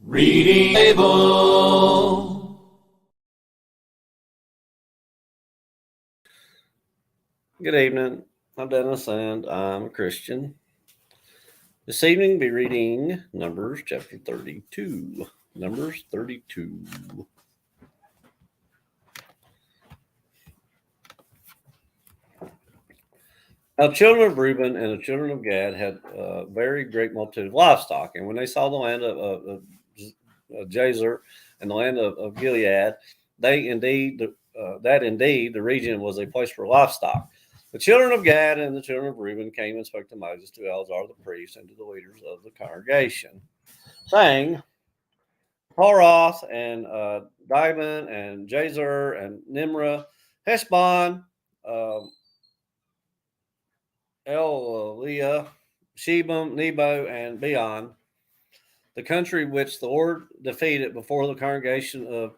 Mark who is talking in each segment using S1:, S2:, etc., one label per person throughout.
S1: Reading Table.
S2: Good evening. I'm Dennis and I'm a Christian. This evening we'll be reading Numbers chapter 32. Numbers 32. Now, the children of Reuben and the children of Gad had a very great multitude of livestock. And when they saw the land of Jazer and the land of Gilead, that indeed the region was a place for livestock. The children of Gad and the children of Reuben came and spoke to Moses, to Eleazar the priest, and to the leaders of the congregation, saying, Paroth and Dibon and Jazer and Nimrah, Heshbon, Eliah, Shebam, Nebo, and Beon, the country which the Lord defeated before the congregation of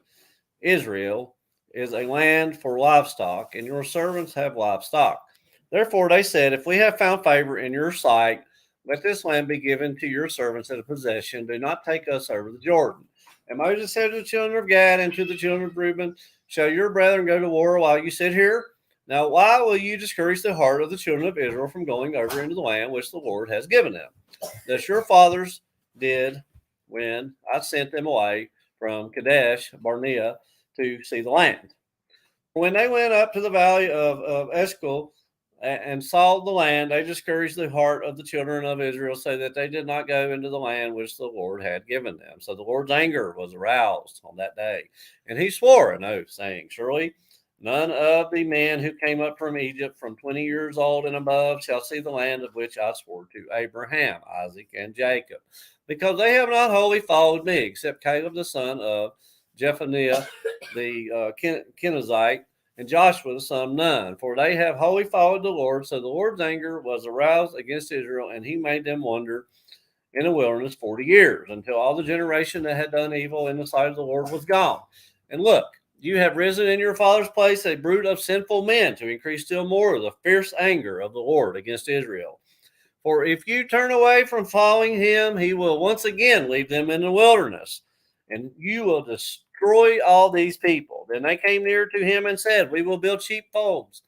S2: Israel, is a land for livestock, and your servants have livestock. Therefore they said, if we have found favor in your sight, let this land be given to your servants as a possession. Do not take us over the Jordan. And Moses said to the children of Gad and to the children of Reuben, shall your brethren go to war while you sit here? Now, why will you discourage the heart of the children of Israel from going over into the land which the Lord has given them? Thus your fathers did when I sent them away from Kadesh Barnea to see the land. When they went up to the valley of Eshcol and saw the land, they discouraged the heart of the children of Israel, so that they did not go into the land which the Lord had given them. So the Lord's anger was aroused on that day, and he swore an oath, saying, surely none of the men who came up from Egypt from 20 years old and above shall see the land of which I swore to Abraham, Isaac, and Jacob, because they have not wholly followed me, except Caleb the son of Jephunneh the Kenizzite, and Joshua the son of Nun, for they have wholly followed the Lord. So the Lord's anger was aroused against Israel, and he made them wander in the wilderness 40 years, until all the generation that had done evil in the sight of the Lord was gone. And look, you have risen in your father's place a brood of sinful men, to increase still more the fierce anger of the Lord against Israel. For if you turn away from following him, he will once again leave them in the wilderness, and you will destroy all these people. Then they came near to him and said, we will build sheepfolds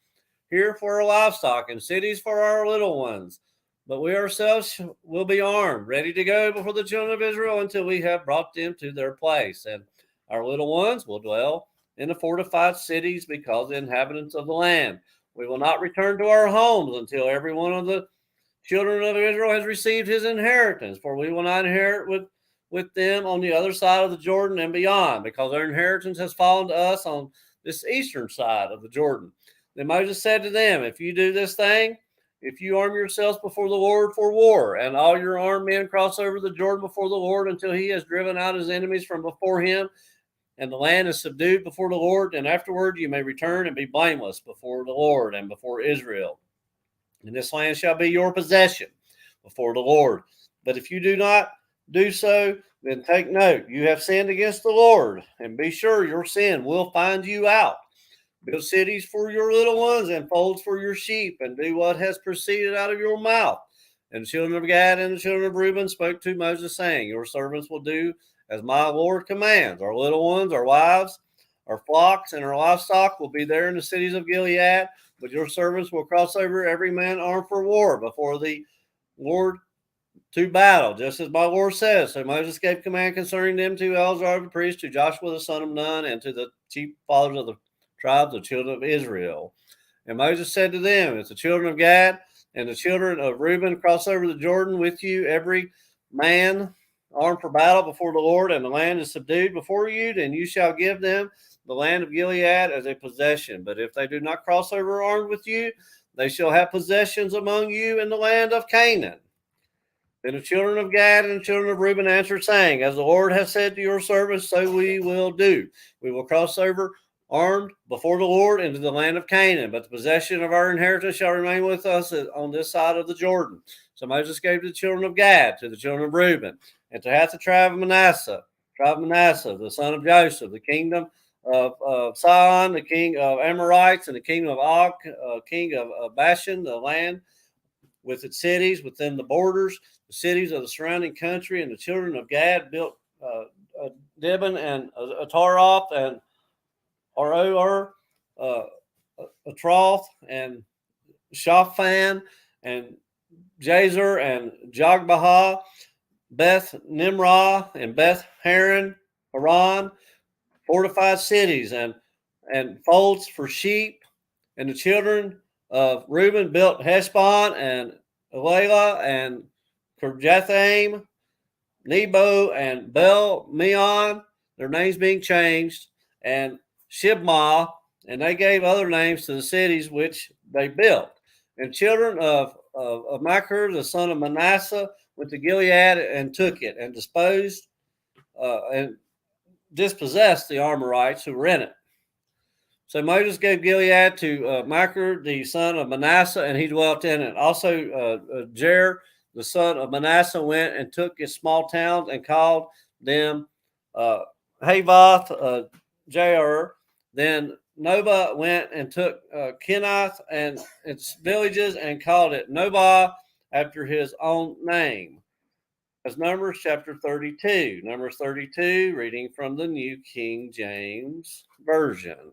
S2: here for our livestock and cities for our little ones. But we ourselves will be armed, ready to go before the children of Israel until we have brought them to their place. And our little ones will dwell in the fortified cities, because the inhabitants of the land. We will not return to our homes until every one of the children of Israel has received his inheritance, for we will not inherit with them on the other side of the Jordan and beyond, because their inheritance has fallen to us on this eastern side of the Jordan. Then Moses said to them, if you do this thing, if you arm yourselves before the Lord for war, and all your armed men cross over the Jordan before the Lord until he has driven out his enemies from before him, and the land is subdued before the Lord, and afterward you may return and be blameless before the Lord and before Israel. And this land shall be your possession before the Lord. But if you do not do so, then take note, you have sinned against the Lord, and be sure your sin will find you out. Build cities for your little ones and folds for your sheep, and do what has proceeded out of your mouth. And the children of Gad and the children of Reuben spoke to Moses, saying, your servants will do as my Lord commands. Our little ones, our wives, our flocks, and our livestock will be there in the cities of Gilead, but your servants will cross over, every man armed for war, before the Lord to battle, just as my Lord says. So Moses gave command concerning them to Eleazar the priest, to Joshua the son of Nun, and to the chief fathers of the tribes of children of Israel. And Moses said to them, if the children of Gad and the children of Reuben cross over the Jordan with you, every man armed for battle before the Lord, and the land is subdued before you, then you shall give them the land of Gilead as a possession. But if they do not cross over armed with you, they shall have possessions among you in the land of Canaan. Then the children of Gad and the children of Reuben answered, saying, as the Lord has said to your servants, so we will do. We will cross over armed before the Lord into the land of Canaan, but the possession of our inheritance shall remain with us on this side of the Jordan. So Moses gave to the children of Gad, to the children of Reuben, and to half the tribe of Manasseh, the son of Joseph, the kingdom of Sihon, the king of Amorites, and the kingdom of Og, king of Bashan, the land with its cities within the borders, the cities of the surrounding country. And the children of Gad built Dibon and Ataroth and Aroer, Atroth and Shaphan and Jazer and Jogbaha, Beth Nimrah and Beth Haran, Haran, fortified cities and folds for sheep. And the children of Reuben built Heshbon and Elah and Kirjathaim, Nebo and Bel Meon, their names being changed, and Shibmah, and they gave other names to the cities which they built. And children of Machir, the son of Manasseh, went to Gilead and took it and dispossessed the Amorites who were in it. So Moses gave Gilead to Machir, the son of Manasseh, and he dwelt in it. Also, Jair, the son of Manasseh, went and took his small towns and called them Havoth Jair. Then Nobah went and took Kenath and its villages and called it Nobah after his own name. As Numbers chapter 32. Numbers 32, reading from the New King James Version.